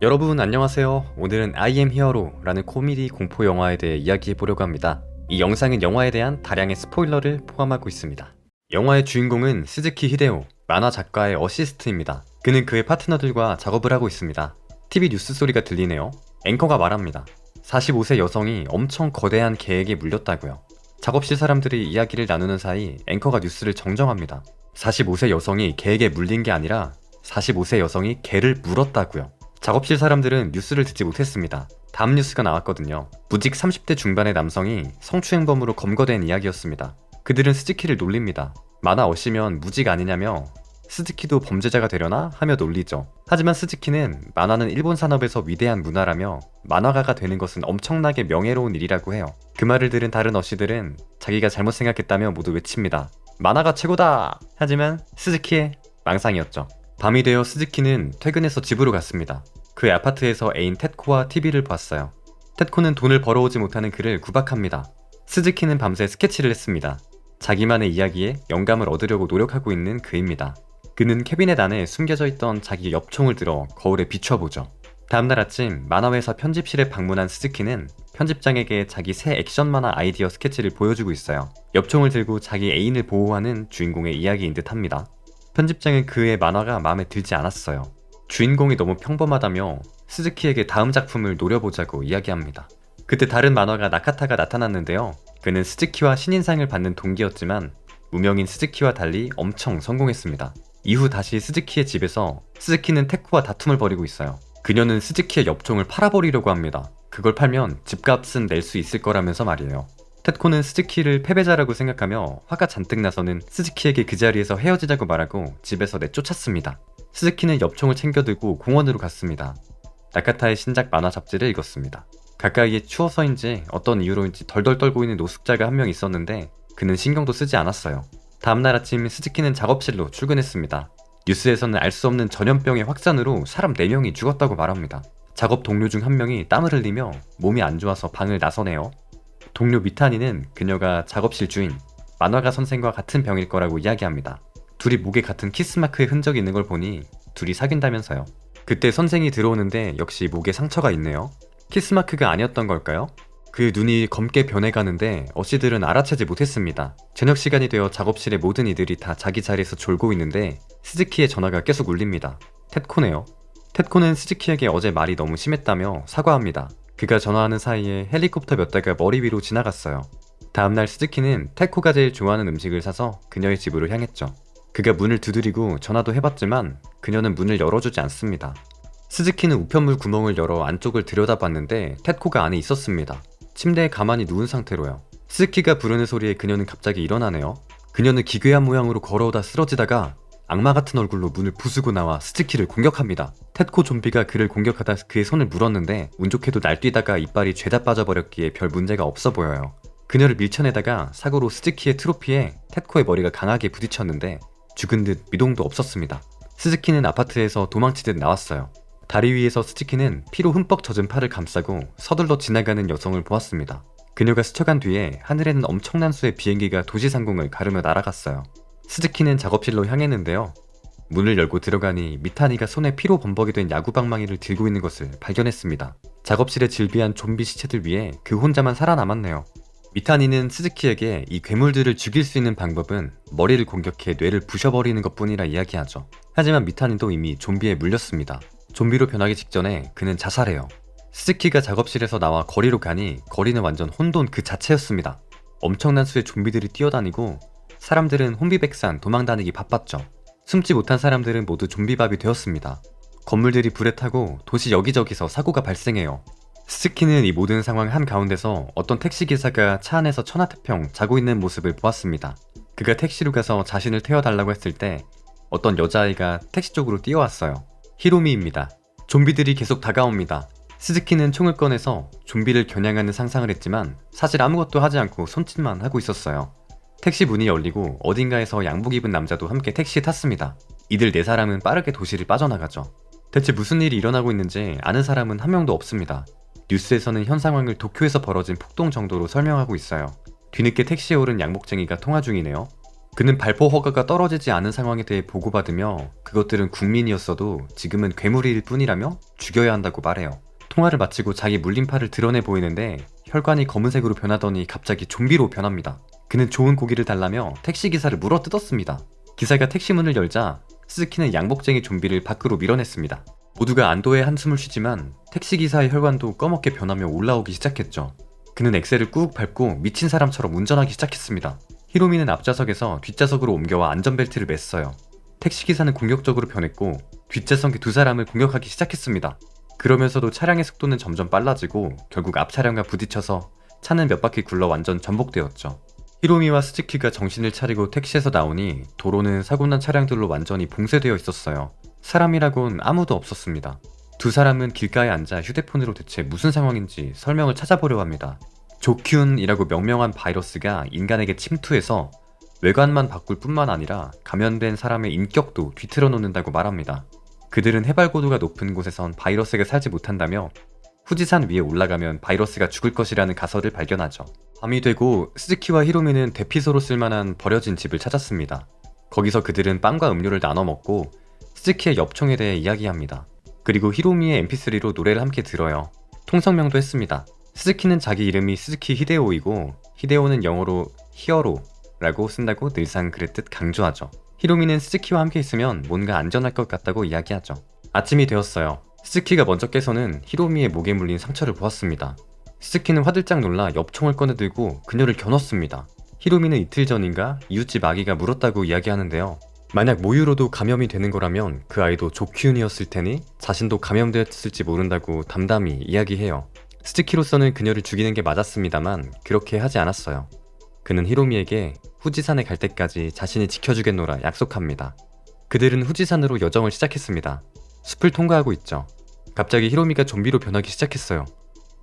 여러분 안녕하세요. 오늘은 I am Hero라는 코미디 공포 영화에 대해 이야기해보려고 합니다. 이 영상은 영화에 대한 다량의 스포일러를 포함하고 있습니다. 영화의 주인공은 스즈키 히데오, 만화 작가의 어시스트입니다. 그는 그의 파트너들과 작업을 하고 있습니다. TV 뉴스 소리가 들리네요. 앵커가 말합니다. 45세 여성이 엄청 거대한 개에게 물렸다고요. 작업실 사람들이 이야기를 나누는 사이 앵커가 뉴스를 정정합니다. 45세 여성이 개에게 물린 게 아니라 45세 여성이 개를 물었다고요. 작업실 사람들은 뉴스를 듣지 못했습니다. 다음 뉴스가 나왔거든요. 무직 30대 중반의 남성이 성추행범으로 검거된 이야기였습니다. 그들은 스즈키를 놀립니다. 만화 어시면 무직 아니냐며 스즈키도 범죄자가 되려나? 하며 놀리죠. 하지만 스즈키는 만화는 일본 산업에서 위대한 문화라며 만화가가 되는 것은 엄청나게 명예로운 일이라고 해요. 그 말을 들은 다른 어시들은 자기가 잘못 생각했다며 모두 외칩니다. 만화가 최고다! 하지만 스즈키의 망상이었죠. 밤이 되어 스즈키는 퇴근해서 집으로 갔습니다. 그의 아파트에서 애인 테코와 TV를 봤어요. 테코는 돈을 벌어오지 못하는 그를 구박합니다. 스즈키는 밤새 스케치를 했습니다. 자기만의 이야기에 영감을 얻으려고 노력하고 있는 그입니다. 그는 캐비넷 안에 숨겨져 있던 자기 엽총을 들어 거울에 비춰보죠. 다음날 아침 만화회사 편집실에 방문한 스즈키는 편집장에게 자기 새 액션 만화 아이디어 스케치를 보여주고 있어요. 엽총을 들고 자기 애인을 보호하는 주인공의 이야기인 듯 합니다. 편집장은 그의 만화가 마음에 들지 않았어요. 주인공이 너무 평범하다며 스즈키에게 다음 작품을 노려보자고 이야기합니다. 그때 다른 만화가 나카타가 나타났는데요. 그는 스즈키와 신인상을 받는 동기였지만 무명인 스즈키와 달리 엄청 성공했습니다. 이후 다시 스즈키의 집에서 스즈키는 테코와 다툼을 벌이고 있어요. 그녀는 스즈키의 엽총을 팔아버리려고 합니다. 그걸 팔면 집값은 낼 수 있을 거라면서 말이에요. 테코는 스즈키를 패배자라고 생각하며 화가 잔뜩 나서는 스즈키에게 그 자리에서 헤어지자고 말하고 집에서 내쫓았습니다. 스즈키는 엽총을 챙겨 들고 공원으로 갔습니다. 나카타의 신작 만화 잡지를 읽었습니다. 가까이에 추워서인지 어떤 이유로인지 덜덜 떨고 있는 노숙자가 한 명 있었는데 그는 신경도 쓰지 않았어요. 다음날 아침 스즈키는 작업실로 출근했습니다. 뉴스에서는 알 수 없는 전염병의 확산으로 사람 4명이 죽었다고 말합니다. 작업 동료 중 한 명이 땀을 흘리며 몸이 안 좋아서 방을 나서네요. 동료 미타니는 그녀가 작업실 주인 만화가 선생과 같은 병일 거라고 이야기합니다. 둘이 목에 같은 키스마크의 흔적이 있는 걸 보니 둘이 사귄다면서요. 그때 선생이 들어오는데 역시 목에 상처가 있네요. 키스마크가 아니었던 걸까요? 그 눈이 검게 변해가는데 어시들은 알아채지 못했습니다. 저녁 시간이 되어 작업실의 모든 이들이 다 자기 자리에서 졸고 있는데 스즈키의 전화가 계속 울립니다. 테코네요. 테코는 스즈키에게 어제 말이 너무 심했다며 사과합니다. 그가 전화하는 사이에 헬리콥터 몇 대가 머리 위로 지나갔어요. 다음날 스즈키는 테코가 제일 좋아하는 음식을 사서 그녀의 집으로 향했죠. 그가 문을 두드리고 전화도 해봤지만 그녀는 문을 열어주지 않습니다. 스즈키는 우편물 구멍을 열어 안쪽을 들여다봤는데 테코가 안에 있었습니다. 침대에 가만히 누운 상태로요. 스즈키가 부르는 소리에 그녀는 갑자기 일어나네요. 그녀는 기괴한 모양으로 걸어오다 쓰러지다가 악마 같은 얼굴로 문을 부수고 나와 스즈키를 공격합니다. 테코 좀비가 그를 공격하다 그의 손을 물었는데 운 좋게도 날뛰다가 이빨이 죄다 빠져버렸기에 별 문제가 없어 보여요. 그녀를 밀쳐내다가 사고로 스즈키의 트로피에 테코의 머리가 강하게 부딪혔는데 죽은 듯 미동도 없었습니다. 스즈키는 아파트에서 도망치듯 나왔어요. 다리 위에서 스즈키는 피로 흠뻑 젖은 팔을 감싸고 서둘러 지나가는 여성을 보았습니다. 그녀가 스쳐간 뒤에 하늘에는 엄청난 수의 비행기가 도시 상공을 가르며 날아갔어요. 스즈키는 작업실로 향했는데요. 문을 열고 들어가니 미타니가 손에 피로 범벅이 된 야구방망이를 들고 있는 것을 발견했습니다. 작업실에 질비한 좀비 시체들 위에 그 혼자만 살아남았네요. 미타니는 스즈키에게 이 괴물들을 죽일 수 있는 방법은 머리를 공격해 뇌를 부셔버리는 것뿐이라 이야기하죠. 하지만 미타니도 이미 좀비에 물렸습니다. 좀비로 변하기 직전에 그는 자살해요. 스즈키가 작업실에서 나와 거리로 가니 거리는 완전 혼돈 그 자체였습니다. 엄청난 수의 좀비들이 뛰어다니고 사람들은 혼비백산 도망다니기 바빴죠. 숨지 못한 사람들은 모두 좀비밥이 되었습니다. 건물들이 불에 타고 도시 여기저기서 사고가 발생해요. 스즈키는 이 모든 상황 한가운데서 어떤 택시기사가 차 안에서 천하태평 자고 있는 모습을 보았습니다. 그가 택시로 가서 자신을 태워달라고 했을 때 어떤 여자아이가 택시 쪽으로 뛰어왔어요. 히로미입니다. 좀비들이 계속 다가옵니다. 스즈키는 총을 꺼내서 좀비를 겨냥하는 상상을 했지만 사실 아무것도 하지 않고 손짓만 하고 있었어요. 택시 문이 열리고 어딘가에서 양복 입은 남자도 함께 택시에 탔습니다. 이들 4사람은 빠르게 도시를 빠져나가죠. 대체 무슨 일이 일어나고 있는지 아는 사람은 한 명도 없습니다. 뉴스에서는 현 상황을 도쿄에서 벌어진 폭동 정도로 설명하고 있어요. 뒤늦게 택시에 오른 양복쟁이가 통화 중이네요. 그는 발포 허가가 떨어지지 않은 상황에 대해 보고받으며 그것들은 국민이었어도 지금은 괴물일 뿐이라며 죽여야 한다고 말해요. 통화를 마치고 자기 물림팔을 드러내 보이는데 혈관이 검은색으로 변하더니 갑자기 좀비로 변합니다. 그는 좋은 고기를 달라며 택시기사를 물어뜯었습니다. 기사가 택시문을 열자 스즈키는 양복쟁이 좀비를 밖으로 밀어냈습니다. 모두가 안도의 한숨을 쉬지만 택시기사의 혈관도 검게 변하며 올라오기 시작했죠. 그는 엑셀을 꾹 밟고 미친 사람처럼 운전하기 시작했습니다. 히로미는 앞좌석에서 뒷좌석으로 옮겨와 안전벨트를 맸어요. 택시기사는 공격적으로 변했고 뒷좌석의 두 사람을 공격하기 시작했습니다. 그러면서도 차량의 속도는 점점 빨라지고 결국 앞 차량과 부딪혀서 차는 몇 바퀴 굴러 완전 전복되었죠. 히로미와 스즈키가 정신을 차리고 택시에서 나오니 도로는 사고난 차량들로 완전히 봉쇄되어 있었어요. 사람이라곤 아무도 없었습니다. 두 사람은 길가에 앉아 휴대폰으로 대체 무슨 상황인지 설명을 찾아보려 합니다. 조큐은이라고 명명한 바이러스가 인간에게 침투해서 외관만 바꿀 뿐만 아니라 감염된 사람의 인격도 뒤틀어 놓는다고 말합니다. 그들은 해발고도가 높은 곳에선 바이러스가 살지 못한다며 후지산 위에 올라가면 바이러스가 죽을 것이라는 가설을 발견하죠. 밤이 되고 스즈키와 히로미는 대피소로 쓸만한 버려진 집을 찾았습니다. 거기서 그들은 빵과 음료를 나눠 먹고 스즈키의 엽총에 대해 이야기합니다. 그리고 히로미의 mp3로 노래를 함께 들어요. 통성명도 했습니다. 스즈키는 자기 이름이 스즈키 히데오이고 히데오는 영어로 히어로라고 쓴다고 늘상 그랬듯 강조하죠. 히로미는 스즈키와 함께 있으면 뭔가 안전할 것 같다고 이야기하죠. 아침이 되었어요. 스즈키가 먼저 깨서는 히로미의 목에 물린 상처를 보았습니다. 스즈키는 화들짝 놀라 엽총을 꺼내들고 그녀를 겨눴습니다. 히로미는 이틀 전인가 이웃집 아기가 물었다고 이야기하는데요. 만약 모유로도 감염이 되는 거라면 그 아이도 조큐은이었을 테니 자신도 감염되었을지 모른다고 담담히 이야기해요. 스즈키로서는 그녀를 죽이는 게 맞았습니다만 그렇게 하지 않았어요. 그는 히로미에게 후지산에 갈 때까지 자신이 지켜주겠노라 약속합니다. 그들은 후지산으로 여정을 시작했습니다. 숲을 통과하고 있죠. 갑자기 히로미가 좀비로 변하기 시작했어요.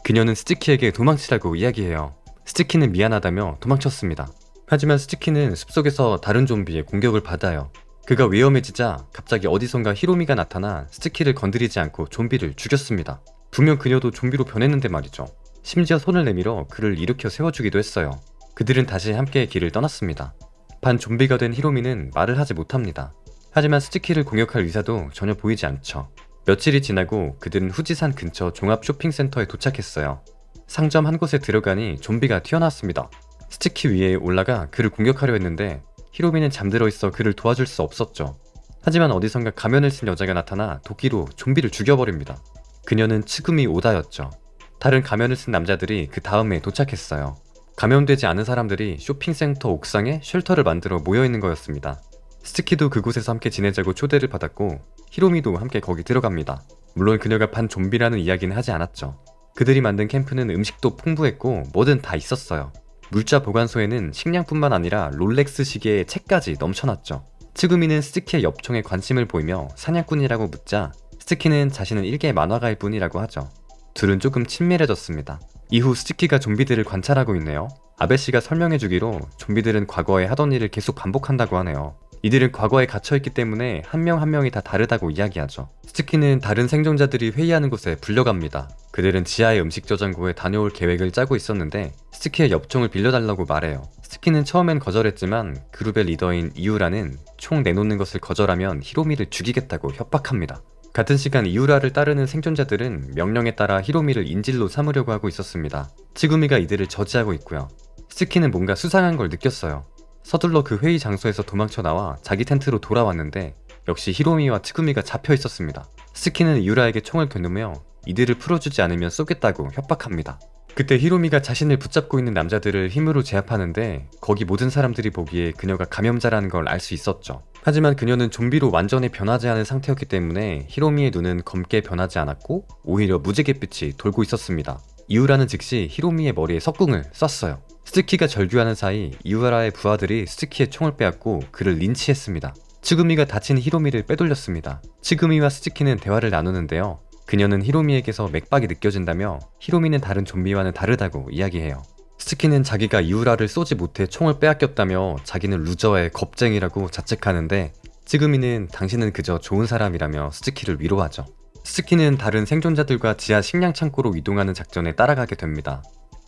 그녀는 스즈키에게 도망치라고 이야기해요. 스즈키는 미안하다며 도망쳤습니다. 하지만 스즈키는 숲속에서 다른 좀비의 공격을 받아요. 그가 위험해지자 갑자기 어디선가 히로미가 나타나 스즈키를 건드리지 않고 좀비를 죽였습니다. 분명 그녀도 좀비로 변했는데 말이죠. 심지어 손을 내밀어 그를 일으켜 세워주기도 했어요. 그들은 다시 함께 길을 떠났습니다. 반 좀비가 된 히로미는 말을 하지 못합니다. 하지만 스즈키를 공격할 의사도 전혀 보이지 않죠. 며칠이 지나고 그들은 후지산 근처 종합 쇼핑센터에 도착했어요. 상점 한 곳에 들어가니 좀비가 튀어나왔습니다. 스즈키 위에 올라가 그를 공격하려 했는데 히로미는 잠들어 있어 그를 도와줄 수 없었죠. 하지만 어디선가 가면을 쓴 여자가 나타나 도끼로 좀비를 죽여버립니다. 그녀는 츠구미 오다였죠. 다른 가면을 쓴 남자들이 그 다음에 도착했어요. 감염되지 않은 사람들이 쇼핑센터 옥상에 쉘터를 만들어 모여있는 거였습니다. 스즈키도 그곳에서 함께 지내자고 초대를 받았고 히로미도 함께 거기 들어갑니다. 물론 그녀가 반 좀비라는 이야기는 하지 않았죠. 그들이 만든 캠프는 음식도 풍부했고 뭐든 다 있었어요. 물자 보관소에는 식량뿐만 아니라 롤렉스 시계에 책까지 넘쳐났죠. 츠구미는 스즈키의 엽총에 관심을 보이며 사냥꾼이라고 묻자 스즈키는 자신은 일개 만화가일 뿐이라고 하죠. 둘은 조금 친밀해졌습니다. 이후 스즈키가 좀비들을 관찰하고 있네요. 아베씨가 설명해주기로 좀비들은 과거에 하던 일을 계속 반복한다고 하네요. 이들은 과거에 갇혀있기 때문에 한 명 한 명이 다 다르다고 이야기하죠. 스즈키는 다른 생존자들이 회의하는 곳에 불려갑니다. 그들은 지하의 음식 저장고에 다녀올 계획을 짜고 있었는데 스즈키의 엽총을 빌려달라고 말해요. 스즈키는 처음엔 거절했지만 그룹의 리더인 이유라는 총 내놓는 것을 거절하면 히로미를 죽이겠다고 협박합니다. 같은 시간 이유라를 따르는 생존자들은 명령에 따라 히로미를 인질로 삼으려고 하고 있었습니다. 츠구미가 이들을 저지하고 있고요. 스즈키는 뭔가 수상한 걸 느꼈어요. 서둘러 그 회의 장소에서 도망쳐 나와 자기 텐트로 돌아왔는데 역시 히로미와 츠구미가 잡혀 있었습니다. 스즈키는 이유라에게 총을 겨누며 이들을 풀어주지 않으면 쏘겠다고 협박합니다. 그때 히로미가 자신을 붙잡고 있는 남자들을 힘으로 제압하는데 거기 모든 사람들이 보기에 그녀가 감염자라는 걸 알 수 있었죠. 하지만 그녀는 좀비로 완전히 변하지 않은 상태였기 때문에 히로미의 눈은 검게 변하지 않았고 오히려 무지갯빛이 돌고 있었습니다. 이유라는 즉시 히로미의 머리에 석궁을 쐈어요. 스즈키가 절규하는 사이 이유라의 부하들이 스즈키의 총을 빼앗고 그를 린치했습니다. 츠구미가 다친 히로미를 빼돌렸습니다. 츠구미와 스즈키는 대화를 나누는데요. 그녀는 히로미에게서 맥박이 느껴진다며 히로미는 다른 좀비와는 다르다고 이야기해요. 스즈키는 자기가 이유라를 쏘지 못해 총을 빼앗겼다며 자기는 루저의 겁쟁이라고 자책하는데 츠구미는 당신은 그저 좋은 사람이라며 스즈키를 위로하죠. 스즈키는 다른 생존자들과 지하 식량 창고로 이동하는 작전에 따라가게 됩니다.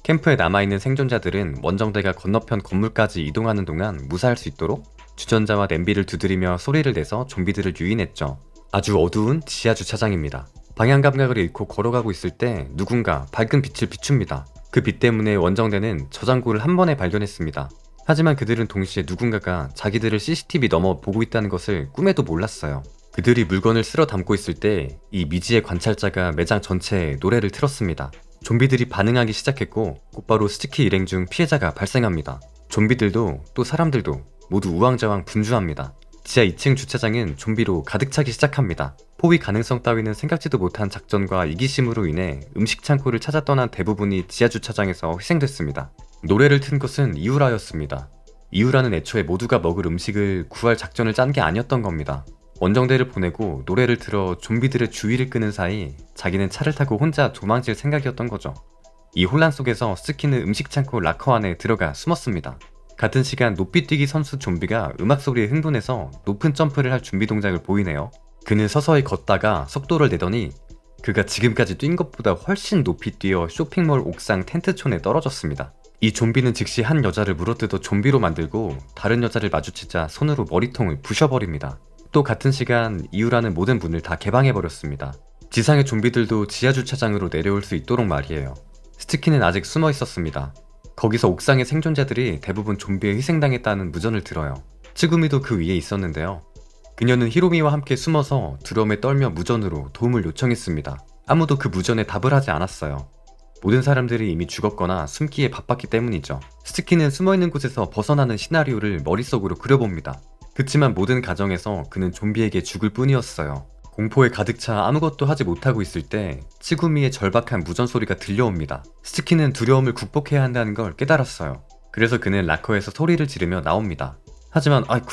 캠프에 남아있는 생존자들은 원정대가 건너편 건물까지 이동하는 동안 무사할 수 있도록 주전자와 냄비를 두드리며 소리를 내서 좀비들을 유인했죠. 아주 어두운 지하 주차장입니다. 방향 감각을 잃고 걸어가고 있을 때 누군가 밝은 빛을 비춥니다. 그 빛 때문에 원정대는 저장고를 한 번에 발견했습니다. 하지만 그들은 동시에 누군가가 자기들을 CCTV 넘어 보고 있다는 것을 꿈에도 몰랐어요. 그들이 물건을 쓸어 담고 있을 때 이 미지의 관찰자가 매장 전체에 노래를 틀었습니다. 좀비들이 반응하기 시작했고 곧바로 스티키 일행 중 피해자가 발생합니다. 좀비들도 또 사람들도 모두 우왕좌왕 분주합니다. 지하 2층 주차장은 좀비로 가득 차기 시작합니다. 포위 가능성 따위는 생각지도 못한 작전과 이기심으로 인해 음식 창고를 찾아 떠난 대부분이 지하 주차장에서 희생됐습니다. 노래를 튼 것은 이유라였습니다. 이유라는 애초에 모두가 먹을 음식을 구할 작전을 짠 게 아니었던 겁니다. 원정대를 보내고 노래를 틀어 좀비들의 주의를 끄는 사이 자기는 차를 타고 혼자 도망칠 생각이었던 거죠. 이 혼란 속에서 스키는 음식 창고 락커 안에 들어가 숨었습니다. 같은 시간 높이뛰기 선수 좀비가 음악 소리에 흥분해서 높은 점프를 할 준비 동작을 보이네요. 그는 서서히 걷다가 속도를 내더니 그가 지금까지 뛴 것보다 훨씬 높이 뛰어 쇼핑몰 옥상 텐트촌에 떨어졌습니다. 이 좀비는 즉시 한 여자를 물어뜯어 좀비로 만들고 다른 여자를 마주치자 손으로 머리통을 부셔버립니다. 또 같은 시간 이유라는 모든 문을 다 개방해버렸습니다. 지상의 좀비들도 지하 주차장으로 내려올 수 있도록 말이에요. 스티키는 아직 숨어 있었습니다. 거기서 옥상의 생존자들이 대부분 좀비에 희생당했다는 무전을 들어요. 츠구미도 그 위에 있었는데요. 그녀는 히로미와 함께 숨어서 두려움에 떨며 무전으로 도움을 요청했습니다. 아무도 그 무전에 답을 하지 않았어요. 모든 사람들이 이미 죽었거나 숨기에 바빴기 때문이죠. 스티키는 숨어있는 곳에서 벗어나는 시나리오를 머릿속으로 그려봅니다. 그치만 모든 가정에서 그는 좀비에게 죽을 뿐이었어요. 공포에 가득 차 아무것도 하지 못하고 있을 때 츠구미의 절박한 무전 소리가 들려옵니다. 스티키는 두려움을 극복해야 한다는 걸 깨달았어요. 그래서 그는 락커에서 소리를 지르며 나옵니다. 하지만 아이쿠,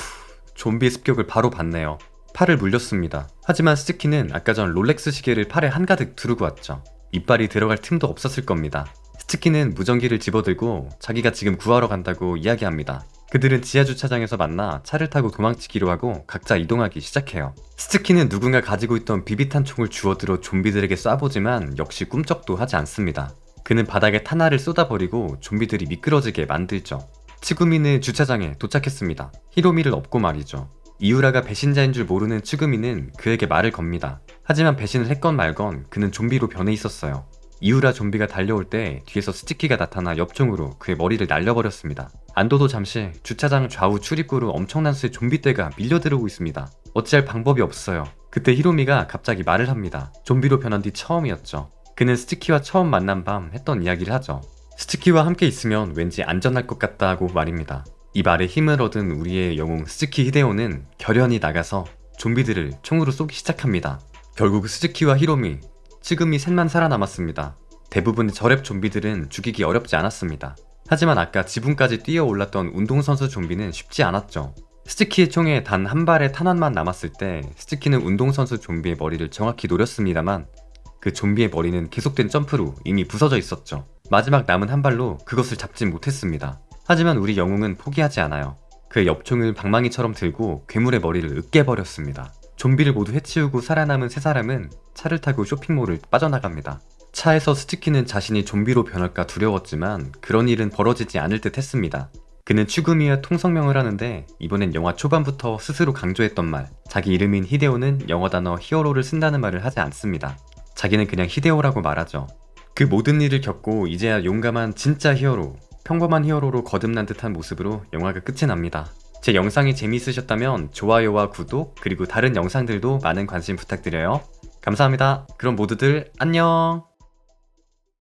좀비의 습격을 바로 받네요. 팔을 물렸습니다. 하지만 스티키는 아까 전 롤렉스 시계를 팔에 한가득 두르고 왔죠. 이빨이 들어갈 틈도 없었을 겁니다. 스티키는 무전기를 집어들고 자기가 지금 구하러 간다고 이야기합니다. 그들은 지하 주차장에서 만나 차를 타고 도망치기로 하고 각자 이동하기 시작해요. 스티키는 누군가 가지고 있던 비비탄 총을 주워들어 좀비들에게 쏴보지만 역시 꿈쩍도 하지 않습니다. 그는 바닥에 탄화를 쏟아버리고 좀비들이 미끄러지게 만들죠. 츠구미는 주차장에 도착했습니다. 히로미를 업고 말이죠. 이유라가 배신자인 줄 모르는 츠구미는 그에게 말을 겁니다. 하지만 배신을 했건 말건 그는 좀비로 변해 있었어요. 이유라 좀비가 달려올 때 뒤에서 스티키가 나타나 엽총으로 그의 머리를 날려버렸습니다. 안도도 잠시 주차장 좌우 출입구로 엄청난 수의 좀비떼가 밀려들어오고 있습니다. 어찌할 방법이 없어요. 그때 히로미가 갑자기 말을 합니다. 좀비로 변한 뒤 처음이었죠. 그는 스티키와 처음 만난 밤 했던 이야기를 하죠. 스티키와 함께 있으면 왠지 안전할 것 같다고 말입니다. 이 말에 힘을 얻은 우리의 영웅 스즈키 히데오는 결연히 나가서 좀비들을 총으로 쏘기 시작합니다. 결국 스즈키와 히로미, 츠구미 셋만 살아남았습니다. 대부분의 저랩 좀비들은 죽이기 어렵지 않았습니다. 하지만 아까 지붕까지 뛰어 올랐던 운동선수 좀비는 쉽지 않았죠. 스즈키의 총에 단 한 발의 탄환만 남았을 때 스즈키는 운동선수 좀비의 머리를 정확히 노렸습니다만 그 좀비의 머리는 계속된 점프로 이미 부서져 있었죠. 마지막 남은 한 발로 그것을 잡지 못했습니다. 하지만 우리 영웅은 포기하지 않아요. 그의 엽총을 방망이처럼 들고 괴물의 머리를 으깨버렸습니다. 좀비를 모두 해치우고 살아남은 세 사람은 차를 타고 쇼핑몰을 빠져나갑니다. 차에서 스즈키는 자신이 좀비로 변할까 두려웠지만 그런 일은 벌어지지 않을 듯 했습니다. 그는 츠구미와 통성명을 하는데 이번엔 영화 초반부터 스스로 강조했던 말, 자기 이름인 히데오는 영어 단어 히어로를 쓴다는 말을 하지 않습니다. 자기는 그냥 히데오라고 말하죠. 그 모든 일을 겪고 이제야 용감한 진짜 히어로, 평범한 히어로로 거듭난 듯한 모습으로 영화가 끝이 납니다. 제 영상이 재미있으셨다면 좋아요와 구독, 그리고 다른 영상들도 많은 관심 부탁드려요. 감사합니다. 그럼 모두들 안녕!